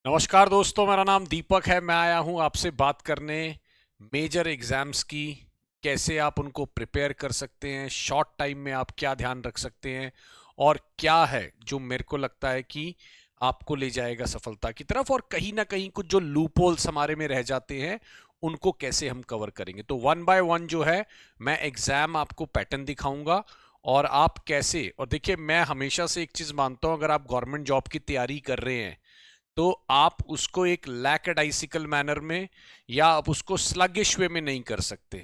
नमस्कार दोस्तों, मेरा नाम दीपक है। मैं आया हूं आपसे बात करने मेजर एग्जाम्स की। कैसे आप उनको प्रिपेयर कर सकते हैं, शॉर्ट टाइम में आप क्या ध्यान रख सकते हैं और क्या है जो मेरे को लगता है कि आपको ले जाएगा सफलता की तरफ, और कहीं ना कहीं कुछ जो लूप होल्स हमारे में रह जाते हैं उनको कैसे हम कवर करेंगे। तो वन बाय वन जो है मैं एग्जाम आपको पैटर्न दिखाऊंगा और आप कैसे। और देखिए, मैं हमेशा से एक चीज मानता हूं, अगर आप गवर्नमेंट जॉब की तैयारी कर रहे हैं तो आप उसको एक लैकडाइसिकल मैनर में या आप उसको स्लगिश वे में नहीं कर सकते,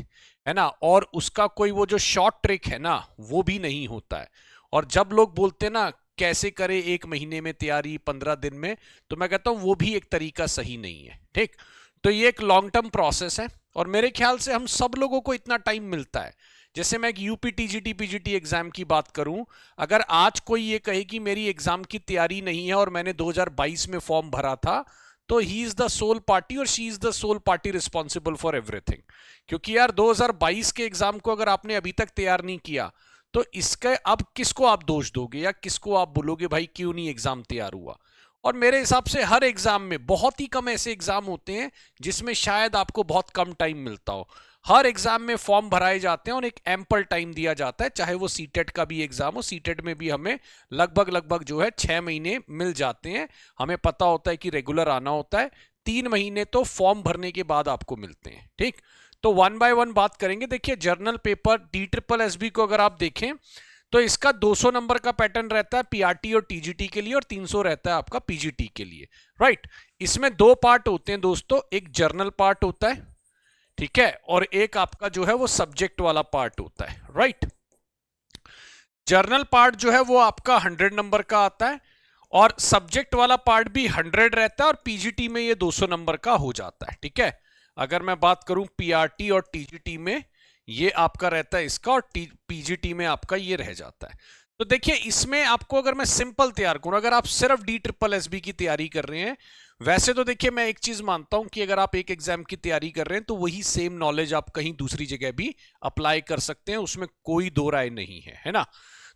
है ना। और उसका कोई वो जो शॉर्ट ट्रिक है ना, वो भी नहीं होता है। और जब लोग बोलते हैं ना कैसे करें 1 महीने में तैयारी, 15 दिन में, तो मैं कहता हूं वो भी एक तरीका सही नहीं है। ठीक, तो ये एक लॉन्ग टर्म प्रोसेस है और मेरे ख्याल से हम सब लोगों को इतना टाइम मिलता है। जैसे मैं एक यूपी टीजीटी पीजीटी एग्जाम की बात करूं, अगर आज कोई ये कहे कि मेरी एग्जाम की तैयारी नहीं है और मैंने 2022 में फॉर्म भरा था, तो he is the sole party और she is the sole party responsible for everything. क्योंकि यार 2022 के एग्जाम को अगर आपने अभी तक तैयार नहीं किया तो इसका अब किसको आप दोष दोगे या किसको आप बोलोगे भाई क्यों नहीं एग्जाम तैयार हुआ। और मेरे हिसाब से हर एग्जाम में बहुत ही कम ऐसे एग्जाम होते हैं जिसमें शायद आपको बहुत कम टाइम मिलता हो। हर एग्जाम में फॉर्म भराए जाते हैं और एक एम्पल टाइम दिया जाता है, चाहे वो सीटेट का भी एग्जाम हो। सीटेट में भी हमें लगभग लगभग जो है 6 महीने मिल जाते हैं। हमें पता होता है कि रेगुलर आना होता है। 3 महीने तो फॉर्म भरने के बाद आपको मिलते हैं। ठीक, तो वन बाय वन बात करेंगे। देखिए, जर्नल पेपर DSSB को अगर आप देखें तो इसका 200 नंबर का पैटर्न रहता है पीआरटी और टीजीटी के लिए और 300 रहता है आपका पीजीटी के लिए। राइट, इसमें दो पार्ट होते हैं दोस्तों, एक जर्नल पार्ट होता है, ठीक है, और एक आपका जो है वो सब्जेक्ट वाला पार्ट होता है। राइट, जर्नल पार्ट जो है वो आपका 100 नंबर का आता है और सब्जेक्ट वाला पार्ट भी 100 रहता है और पीजीटी में ये 200 नंबर का हो जाता है। ठीक है, अगर मैं बात करूं पीआरटी और टीजीटी में ये आपका रहता है इसका, और पीजीटी में आपका ये रह जाता है। तो देखिए, इसमें आपको अगर मैं सिंपल तैयार करूं, अगर आप सिर्फ DSSB की तैयारी कर रहे हैं, वैसे तो देखिए मैं एक चीज मानता हूं कि अगर आप एक एग्जाम की तैयारी कर रहे हैं तो वही सेम नॉलेज आप कहीं दूसरी जगह भी अप्लाई कर सकते हैं, उसमें कोई दो राय नहीं है ना।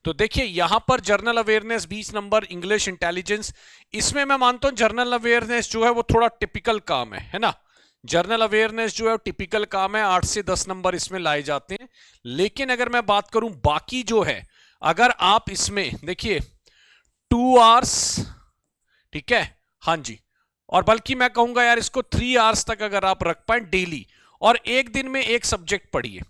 तो देखिए यहां पर journal awareness 20 number, English intelligence, इसमें मैं मानता हूं जर्नल अवेयरनेस जो है वो थोड़ा टिपिकल काम है ना। जर्नल अवेयरनेस जो है टिपिकल काम है, 8 से 10 नंबर इसमें लाए जाते हैं। लेकिन अगर मैं बात करूं बाकी जो है, अगर आप इसमें देखिए 2 आवर्स, ठीक है, हाँ जी, और बल्कि मैं कहूंगा यार इसको 3 आवर्स तक अगर आप रख पाए डेली, और एक दिन में एक सब्जेक्ट पढ़िए,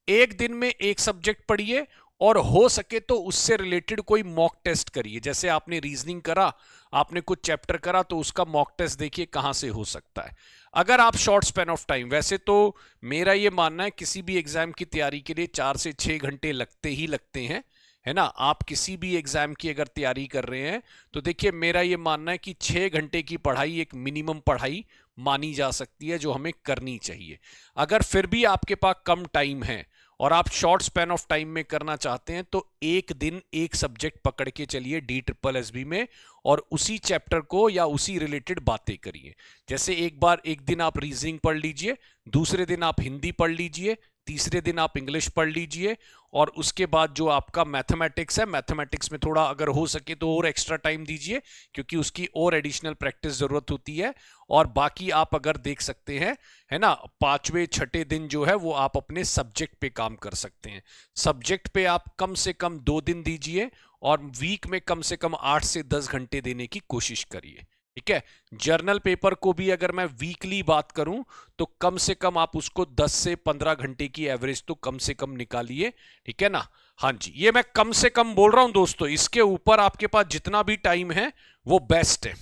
एक दिन में एक सब्जेक्ट पढ़िए, और हो सके तो उससे रिलेटेड कोई मॉक टेस्ट करिए। जैसे आपने रीजनिंग करा, आपने कुछ चैप्टर करा, तो उसका मॉक टेस्ट देखिए कहां से हो सकता है। अगर आप शॉर्ट स्पैन ऑफ टाइम, वैसे तो मेरा ये मानना है किसी भी एग्जाम की तैयारी के लिए 4 से 6 घंटे लगते ही लगते हैं, है ना। आप किसी भी एग्जाम की अगर तैयारी कर रहे हैं तो देखिए मेरा ये मानना है कि 6 घंटे की पढ़ाई एक मिनिमम पढ़ाई मानी जा सकती है जो हमें करनी चाहिए। अगर फिर भी आपके पास कम टाइम है और आप शॉर्ट स्पैन ऑफ टाइम में करना चाहते हैं तो एक दिन एक सब्जेक्ट पकड़ के चलिए DSSB में, और उसी चैप्टर को या उसी रिलेटेड बातें करिए। जैसे एक दिन आप रीजनिंग पढ़ लीजिए, दूसरे दिन आप हिंदी पढ़ लीजिए, तीसरे दिन आप इंग्लिश पढ़ लीजिए, और उसके बाद जो आपका मैथमेटिक्स है, मैथमेटिक्स में थोड़ा अगर हो सके तो और एक्स्ट्रा टाइम दीजिए क्योंकि उसकी और एडिशनल प्रैक्टिस जरूरत होती है। और बाकी आप अगर देख सकते हैं, है ना, 5वें 6ठे दिन जो है वो आप अपने सब्जेक्ट पे काम कर सकते हैं। सब्जेक्ट पे आप कम से कम 2 दिन दीजिए और वीक में कम से कम 8 से 10 घंटे देने की कोशिश करिए। ठीक है, जर्नल पेपर को भी अगर मैं वीकली बात करूं तो कम से कम आप उसको 10 से 15 घंटे की एवरेज तो कम से कम निकालिए। ठीक है ना, हाँ जी, ये मैं कम से कम बोल रहा हूं दोस्तों, इसके ऊपर आपके पास जितना भी टाइम है वो बेस्ट है।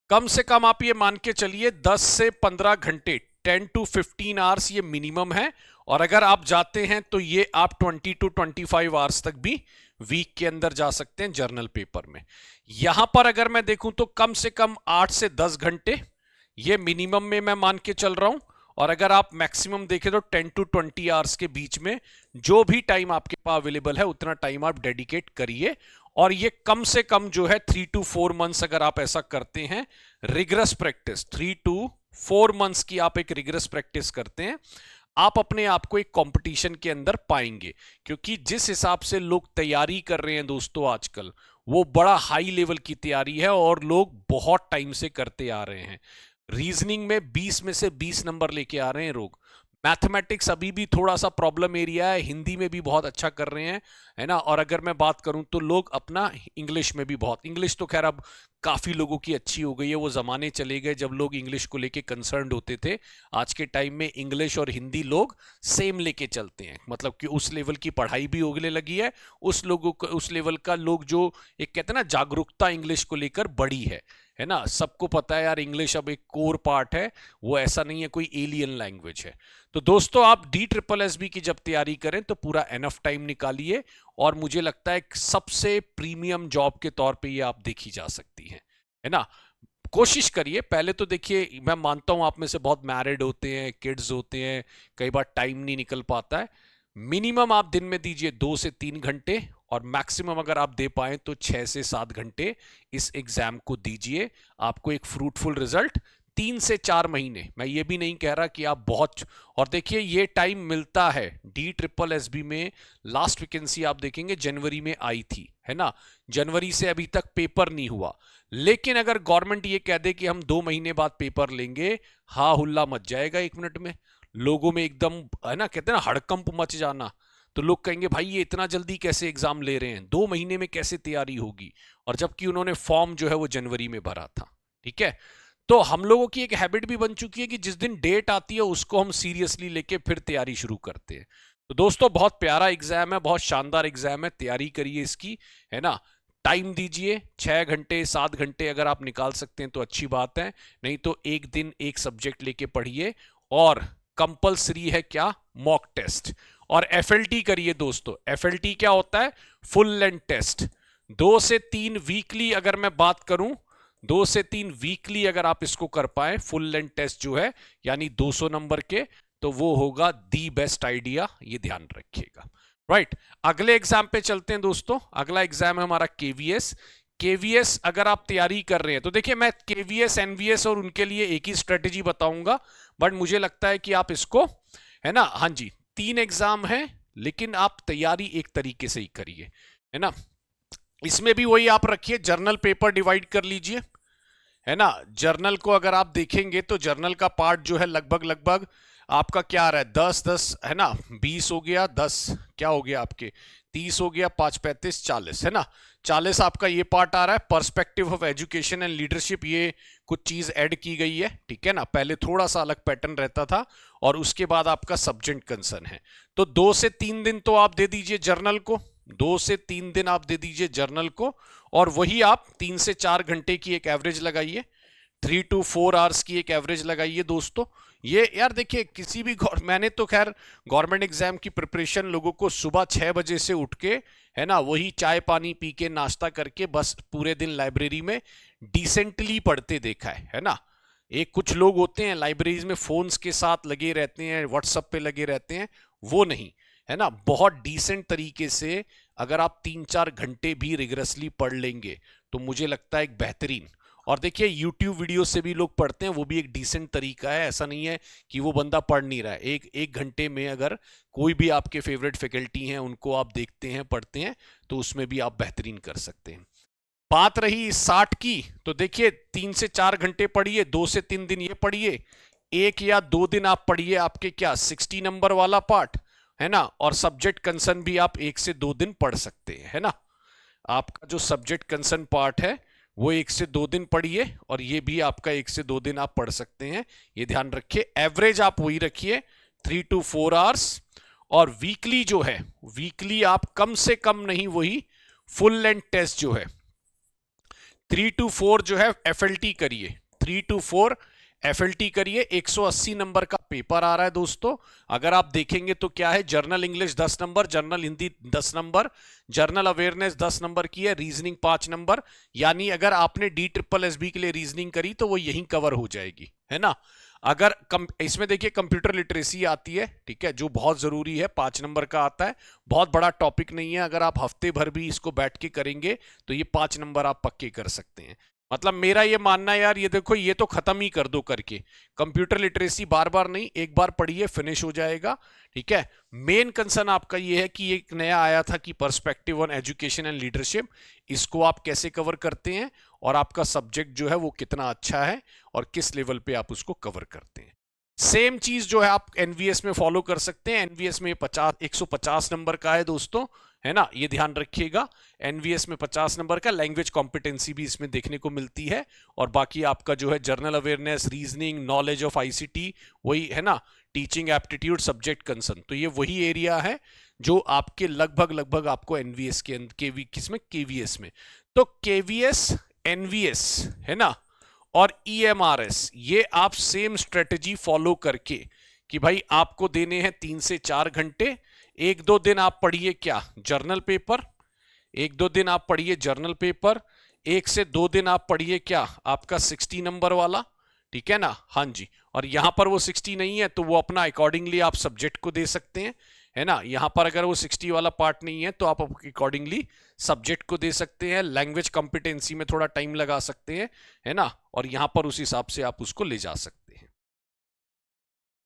कम से कम आप ये मान के चलिए 10 से 15 घंटे, 10 to 15 आवर्स ये मिनिमम है। और अगर आप जाते हैं तो ये आप 20 to 25 आवर्स तक भी वीक के अंदर जा सकते हैं जर्नल पेपर में। यहां पर अगर मैं देखूं तो कम से कम 8 से 10 घंटे ये मिनिमम में मैं मान के चल रहा हूं। और अगर आप मैक्सिमम देखें तो 10 to 20 आवर्स के बीच में जो भी टाइम आपके पास अवेलेबल है उतना टाइम आप डेडिकेट करिए। और ये कम से कम जो है 3 to 4 मंथ्स अगर आप ऐसा करते हैं, रिगरस प्रैक्टिस 3 to 4 मंथ्स की आप एक रिगरस प्रैक्टिस करते हैं, आप अपने आप को एक कंपटीशन के अंदर पाएंगे। क्योंकि जिस हिसाब से लोग तैयारी कर रहे हैं दोस्तों आजकल, वो बड़ा हाई लेवल की तैयारी है और लोग बहुत टाइम से करते आ रहे हैं। रीजनिंग में 20 में से 20 नंबर लेके आ रहे हैं लोग। मैथमेटिक्स अभी भी थोड़ा सा प्रॉब्लम एरिया है, हिंदी में भी बहुत अच्छा कर रहे हैं, है ना। और अगर मैं बात करूं तो लोग अपना इंग्लिश में भी बहुत, इंग्लिश तो खैर अब काफी लोगों की अच्छी हो गई है, वो जमाने चले गए जब लोग इंग्लिश को लेके कंसर्न्ड होते थे। आज के टाइम में इंग्लिश और हिंदी लोग सेम लेके चलते हैं, मतलब कि उस लेवल की पढ़ाई भी होने लगी है, उस लोगों को उस लेवल का लोग जो एक कहते हैं ना जागरूकता इंग्लिश को लेकर बड़ी है ना। सबको पता है यार इंग्लिश अब एक कोर पार्ट है, वो ऐसा नहीं है कोई एलियन लैंग्वेज है। तो दोस्तों आप DSSB की जब तैयारी करें तो पूरा एनफ टाइम निकालिए, और मुझे लगता है सबसे प्रीमियम जॉब के तौर पे ये आप देखी जा सकती है ना। कोशिश करिए। पहले तो देखिए, मैं मानता हूं आप में से बहुत मैरिड होते हैं, किड्स होते हैं, कई बार टाइम नहीं निकल पाता है। मिनिमम आप दिन में दीजिए 2 से 3 घंटे, और मैक्सिमम अगर आप दे पाए तो 6 से 7 घंटे इस एग्जाम को दीजिए। आपको एक फ्रूटफुल रिजल्ट 3 से 4 महीने, मैं ये भी नहीं कह रहा कि आप बहुत, और देखिए ये टाइम मिलता है। DSSB में लास्ट वैकेंसी आप देखेंगे जनवरी में आई थी, है ना। जनवरी से अभी तक पेपर नहीं हुआ, लेकिन अगर गवर्नमेंट ये कह दे कि हम 2 महीने बाद पेपर लेंगे, हा हुल्ला मच जाएगा 1 मिनट में लोगों में, एकदम, है ना, कहते हैं ना हड़कंप मच जाना। तो लोग कहेंगे भाई ये इतना जल्दी कैसे एग्जाम ले रहे हैं, 2 महीने में कैसे तैयारी होगी, और जबकि उन्होंने फॉर्म जो है वो जनवरी में भरा था। ठीक है, तो हम लोगों की एक हैबिट भी बन चुकी है कि जिस दिन डेट आती है उसको हम सीरियसली लेके फिर तैयारी शुरू करते हैं। तो दोस्तों बहुत प्यारा एग्जाम है, बहुत शानदार एग्जाम है, तैयारी करिए इसकी, है ना। टाइम दीजिए 6 घंटे 7 घंटे अगर आप निकाल सकते हैं तो अच्छी बात है, नहीं तो एक दिन एक सब्जेक्ट लेके पढ़िए। और कंपलसरी है क्या, मॉक टेस्ट, और FLT करिए दोस्तों। FLT क्या होता है, फुल लेंथ टेस्ट। 2 से 3 वीकली अगर मैं बात करूं, 2 से 3 वीकली अगर आप इसको कर पाए फुल लेंथ टेस्ट जो है, यानी 200 नंबर के, तो वो होगा दी बेस्ट आइडिया, ये ध्यान रखिएगा। राइट, अगले एग्जाम पे चलते हैं दोस्तों। अगला एग्जाम है हमारा KVS। KVS अगर आप तैयारी कर रहे हैं तो देखिए, मैं KVS NVS और उनके लिए एक ही स्ट्रेटेजी बताऊंगा, बट मुझे लगता है कि आप इसको, है ना, हाँ जी, 3 एग्जाम है, लेकिन आप तैयारी एक तरीके से ही करिए, है ना। इसमें भी वही आप रखिए, जर्नल पेपर डिवाइड कर लीजिए, है ना। जर्नल को अगर आप देखेंगे तो जर्नल का पार्ट जो है लगभग लगभग आपका क्या आ रहा है, 10 है ना, 20 हो गया, 10 क्या हो गया आपके, 30 हो गया, 5 35 40, है ना। 40 आपका ये पार्ट आ रहा है। Perspective of education and leadership, ये कुछ चीज ऐड की गई है, ठीक है ना। पहले थोड़ा सा अलग पैटर्न रहता था, और उसके बाद आपका सब्जेक्ट कंसर्न है। तो 2 से 3 दिन तो आप दे दीजिए जर्नल को, 2 से 3 दिन आप दे दीजिए जर्नल को, और वही आप 3 से 4 घंटे की एक एवरेज लगाइए, 3 to 4 आवर्स की एक एवरेज लगाइए दोस्तों। ये यार देखिए, किसी भी मैंने तो खैर गवर्नमेंट एग्जाम की प्रिपरेशन लोगों को सुबह 6 बजे से उठ के, है ना, वही चाय पानी पी के नाश्ता करके बस पूरे दिन लाइब्रेरी में डिसेंटली पढ़ते देखा है ना। एक कुछ लोग होते हैं लाइब्रेरीज में फोन्स के साथ लगे रहते हैं, व्हाट्सएप पे लगे रहते हैं, वो नहीं, है ना। बहुत डिसेंट तरीके से अगर आप 3-4 घंटे भी रिगरसली पढ़ लेंगे तो मुझे लगता है एक बेहतरीन, और देखिए यूट्यूब वीडियो से भी लोग पढ़ते हैं, वो भी एक डिसेंट तरीका है। ऐसा नहीं है कि वो बंदा पढ़ नहीं रहा है। एक घंटे में अगर कोई भी आपके फेवरेट फैकल्टी हैं उनको आप देखते हैं, पढ़ते हैं, तो उसमें भी आप बेहतरीन कर सकते हैं। बात रही 60 की, तो देखिए 3 से 4 घंटे पढ़िए, 2 से 3 दिन ये पढ़िए, 1 या 2 दिन आप पढ़िए आपके क्या 60 नंबर वाला पार्ट, है ना। और सब्जेक्ट कंसर्न भी आप 1 से 2 दिन पढ़ सकते हैं, है ना। आपका जो सब्जेक्ट कंसर्न पार्ट है वो 1 से 2 दिन पढ़िए, और ये भी आपका 1 से 2 दिन आप पढ़ सकते हैं, ये ध्यान रखिए। एवरेज आप वही रखिए 3 to 4 आवर्स, और वीकली जो है, वीकली आप कम से कम नहीं, वही फुल लेंथ टेस्ट जो है 3 to 4 जो है FLT करिए, 3 to 4 FLT करिए। 180 नंबर का पेपर आ रहा है दोस्तों। अगर आप देखेंगे तो क्या है, journal English 10 number, journal Hindi 10 number, journal awareness 10 number की है, रीजनिंग 5 नंबर, यानी अगर आपने DSSB के लिए रीजनिंग करी तो वो यहीं कवर हो जाएगी, है ना। अगर इसमें देखिए कंप्यूटर लिटरेसी आती है, ठीक है, जो बहुत जरूरी है, 5 नंबर का आता है। बहुत बड़ा टॉपिक नहीं है, अगर आप हफ्ते भर भी इसको बैठ के करेंगे तो ये 5 नंबर आप पक्के कर सकते हैं। मतलब मेरा ये मानना है यार, ये देखो ये तो खत्म ही कर दो करके। कंप्यूटर लिटरेसी बार बार नहीं, एक बार पढ़िए फिनिश हो जाएगा। ठीक है, मेन कंसर्न आपका ये है कि एक नया आया था कि perspective on education and leadership, इसको आप कैसे कवर करते हैं और आपका सब्जेक्ट जो है वो कितना अच्छा है और किस लेवल पे आप उसको कवर करते हैं। सेम चीज जो है आप एनवीएस में फॉलो कर सकते हैं। एनवीएस में 150 नंबर का है दोस्तों, है ना, ये ध्यान रखिएगा। एनवीएस में 50 नंबर का लैंग्वेज कॉम्पिटेंसी भी इसमें देखने को मिलती है, और बाकी आपका जो है general awareness, reasoning, knowledge of ICT, वही है ना, टीचिंग एप्टीट्यूड, सब्जेक्ट कंसर्न, तो ये वही एरिया है जो आपके लगभग आपको एनवीएस के किसमें, केवीएस में। तो केवीएस, एनवीएस, है ना, और ईएमआरएस, ये आप सेम स्ट्रेटजी फॉलो करके कि भाई आपको देने हैं 3 से 4 घंटे, एक दो दिन आप पढ़िए क्या, जर्नल पेपर, एक दो दिन आप पढ़िए जर्नल पेपर, 1 से 2 दिन आप पढ़िए क्या, आपका 60 नंबर वाला, ठीक है ना, हाँ जी। और यहां पर वो 60 नहीं है तो वो अपना अकॉर्डिंगली आप सब्जेक्ट को दे सकते हैं, है ना। यहां पर अगर वो 60 वाला पार्ट नहीं है तो आप अकॉर्डिंगली सब्जेक्ट को दे सकते हैं, लैंग्वेज कॉम्पिटेंसी में थोड़ा टाइम लगा सकते हैं, है ना, और यहां पर उस हिसाब से आप उसको ले जा सकते हैं।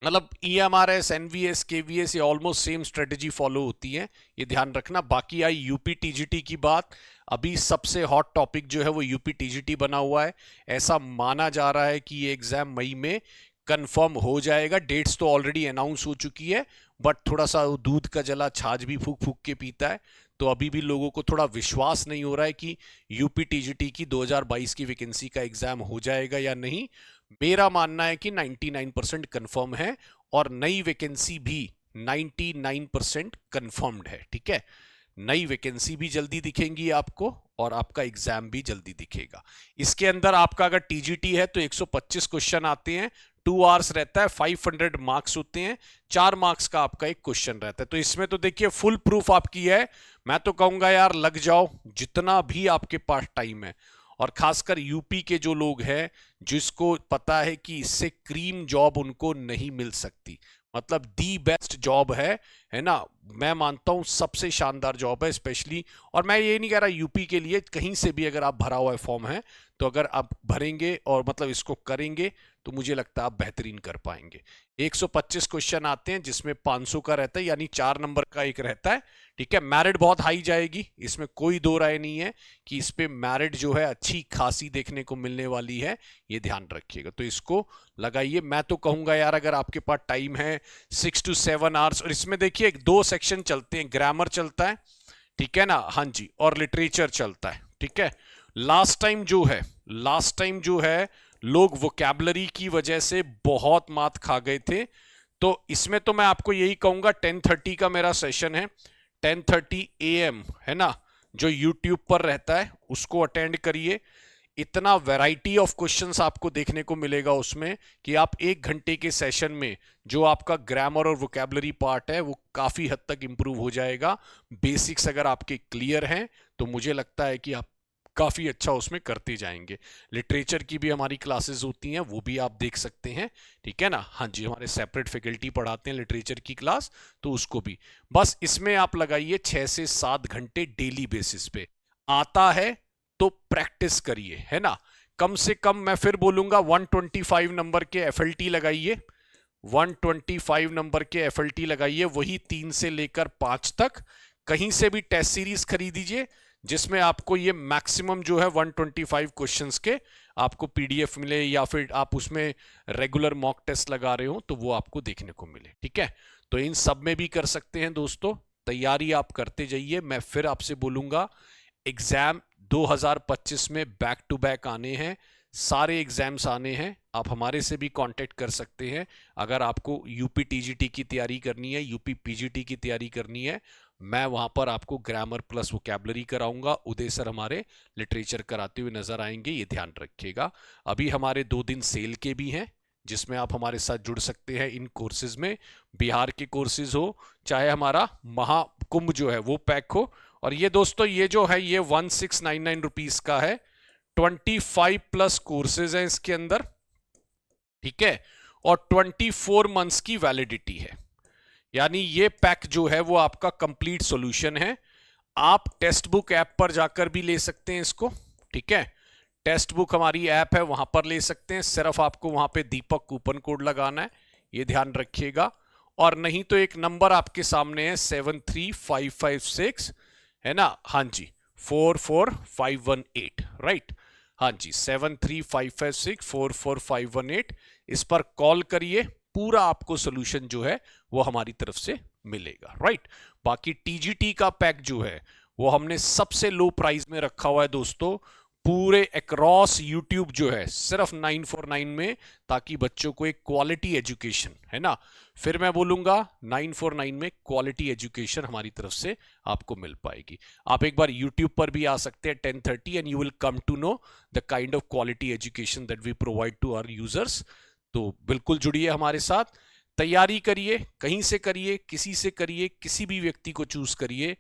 मतलब ईएमआरएस, एनवीएस, केवीएस, ये ऑलमोस्ट सेम स्ट्रेटजी फॉलो होती है, ये ध्यान रखना। बाकी आई यूपी टीजीटी की बात, अभी सबसे हॉट टॉपिक जो है वो यूपी टीजीटी बना हुआ है। ऐसा माना जा रहा है कि ये एग्जाम मई में कंफर्म हो जाएगा। डेट्स तो ऑलरेडी अनाउंस हो चुकी है, बट थोड़ा सा दूध का जला छाछ भी फूक फूक के पीता है, तो अभी भी लोगों को थोड़ा विश्वास नहीं हो रहा है कि यूपी टीजीटी की 2022 की वैकेंसी का एग्जाम हो जाएगा या नहीं। मेरा मानना है कि 99% कंफर्म है, और नई वैकेंसी भी 99% कंफर्म्ड है। ठीक है, नई वैकेंसी भी जल्दी दिखेंगी आपको, और आपका एग्जाम भी जल्दी दिखेगा। इसके अंदर आपका अगर टीजीटी है तो 125 क्वेश्चन आते हैं, 2 आवर्स रहता है, 500 मार्क्स होते हैं, 4 मार्क्स का आपका एक क्वेश्चन रहता है। तो इसमें तो देखिए फुल प्रूफ आपकी है। मैं तो कहूंगा यार लग जाओ जितना भी आपके पास टाइम है, और खासकर यूपी के जो लोग हैं जिसको पता है कि इससे क्रीम जॉब उनको नहीं मिल सकती, मतलब दी बेस्ट जॉब है ना, मैं मानता हूं सबसे शानदार जॉब है स्पेशली। और मैं ये नहीं कह रहा यूपी के लिए, कहीं से भी अगर आप भरा हुआ है फॉर्म है तो अगर आप भरेंगे और मतलब इसको करेंगे तो मुझे लगता है आप बेहतरीन कर पाएंगे। 125 क्वेश्चन आते हैं जिसमें 500 का रहता है, यानी 4 नंबर का एक रहता है। ठीक है, मेरिट बहुत हाई जाएगी, इसमें कोई दो राय नहीं है कि इस पे मेरिट जो है अच्छी खासी देखने को मिलने वाली है, ये ध्यान रखिएगा। तो इसको लगाइए। मैं तो कहूंगा यार अगर आपके पास टाइम है 6 to 7 आवर्स, और इसमें देखिए 2 सेक्शन चलते हैं, ग्रामर चलता है, ठीक है ना, हाँ जी, और लिटरेचर चलता है। ठीक है, लास्ट टाइम जो है लोग वोकैबलरी की वजह से बहुत मात खा गए थे, तो इसमें तो मैं आपको यही कहूंगा 10:30 का मेरा सेशन है, 10:30 AM, है ना, जो यूट्यूब पर रहता है उसको अटेंड करिए। इतना वैरायटी ऑफ क्वेश्चंस आपको देखने को मिलेगा उसमें कि आप 1 घंटे के सेशन में जो आपका ग्रामर और वोकैबलरी पार्ट है वो काफी हद तक इंप्रूव हो जाएगा। बेसिक्स अगर आपके क्लियर हैं तो मुझे लगता है कि आप काफी अच्छा उसमें करते जाएंगे। लिटरेचर की भी हमारी क्लासेस होती हैं, वो भी आप देख सकते हैं, ठीक है ना, हाँ जी, हमारे सेपरेट फैकल्टी पढ़ाते हैं लिटरेचर की क्लास, तो उसको भी बस इसमें आप लगाइए 6 से 7 घंटे डेली बेसिस पे। आता है तो प्रैक्टिस करिए, है ना, कम से कम मैं फिर बोलूंगा 125 नंबर के एफएलटी लगाइए, 125 नंबर के एफएलटी लगाइए, वही 3 से लेकर 5 तक। कहीं से भी टेस्ट सीरीज खरीदीजिए जिसमें आपको ये मैक्सिमम जो है 125 क्वेश्चंस के आपको पीडीएफ मिले, या फिर आप उसमें रेगुलर मॉक टेस्ट लगा रहे हो तो वो आपको देखने को मिले। ठीक है, तो इन सब में भी कर सकते हैं दोस्तों, तैयारी आप करते जाइए। मैं फिर आपसे बोलूंगा एग्जाम 2025 में बैक टू बैक आने हैं, सारे एग्जाम्स आने हैं। आप हमारे से भी कांटेक्ट कर सकते हैं अगर आपको यूपी टीजीटी की तैयारी करनी है, यूपी पीजीटी की तैयारी करनी है। मैं वहां पर आपको ग्रामर प्लस वोकैबुलरी कराऊंगा, उदय सर हमारे लिटरेचर कराते हुए नजर आएंगे, ये ध्यान रखिएगा। अभी हमारे 2 दिन सेल के भी हैं जिसमें आप हमारे साथ जुड़ सकते हैं इन कोर्सेज में, बिहार के कोर्सेज हो चाहे हमारा महाकुंभ जो है वो पैक हो। और ये दोस्तों ये जो है ये 1699 रुपीज का है, 25+ कोर्सेज हैं इसके अंदर, ठीक है, और 24 मंथ्स की वैलिडिटी है, यानी ये पैक जो है वो आपका कंप्लीट सॉल्यूशन है। आप टेक्स्ट बुक ऐप पर जाकर भी ले सकते हैं इसको, ठीक है, टेक्स्ट बुक हमारी ऐप है, वहां पर ले सकते हैं। सिर्फ आपको वहां पे दीपक कूपन कोड लगाना है, ये ध्यान रखिएगा। और नहीं तो एक नंबर आपके सामने है 73556, है ना, हाँ जी, 44518, राइट, हाँ जी, 73556 44518, इस पर कॉल करिए, पूरा आपको सोल्यूशन जो है वो हमारी तरफ से मिलेगा, राइट। बाकी टीजीटी का पैक जो है वो हमने सबसे लो प्राइस में रखा हुआ है दोस्तों, पूरे अक्रॉस यूट्यूब जो है सिर्फ 949 में, ताकि बच्चों को एक क्वालिटी एजुकेशन, है ना, फिर मैं बोलूंगा 949 में क्वालिटी एजुकेशन हमारी तरफ से आपको मिल पाएगी। आप एक बार यूट्यूब पर भी आ सकते हैं 10:30 and you will come to know the kind of quality education that we provide to our users. तो बिल्कुल जुड़िए हमारे साथ, तैयारी करिए, कहीं से करिए, किसी से करिए, किसी भी व्यक्ति को चूज करिए।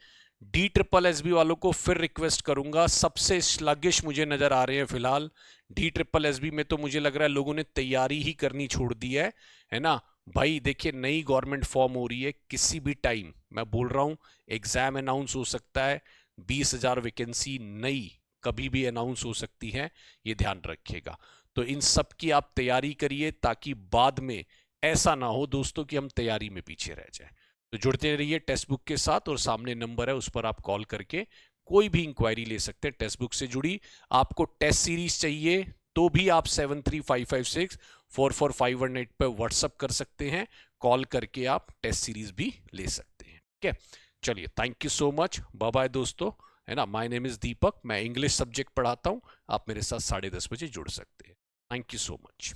DSSB वालों को फिर रिक्वेस्ट करूंगा, सबसे स्लगिश मुझे नजर आ रहे हैं फिलहाल DSSB में, तो मुझे लग रहा है लोगों ने तैयारी ही करनी छोड़ दी है ना भाई। देखिए नई गवर्नमेंट फॉर्म हो रही है, किसी भी टाइम मैं बोल रहा हूं एग्जाम अनाउंस हो सकता है, 20,000 वैकेंसी नई कभी भी अनाउंस हो सकती है, ये ध्यान रखिएगा। तो इन सब की आप तैयारी करिए, ताकि बाद में ऐसा ना हो दोस्तों कि हम तैयारी में पीछे रह जाए। तो जुड़ते रहिए टेक्स्ट बुक के साथ, और सामने नंबर है उस पर आप कॉल करके कोई भी इंक्वायरी ले सकते हैं टेक्स्ट बुक से जुड़ी। आपको टेस्ट सीरीज चाहिए तो भी आप 73556 44518 पर व्हाट्सअप कर सकते हैं, कॉल करके आप टेस्ट सीरीज भी ले सकते हैं, ठीक है। चलिए, thank you so much, bye bye दोस्तों, है ना। माय नेम इज दीपक, मैं इंग्लिश सब्जेक्ट पढ़ाता हूं, आप मेरे साथ 10:30 बजे जुड़ सकते हैं। Thank you so much.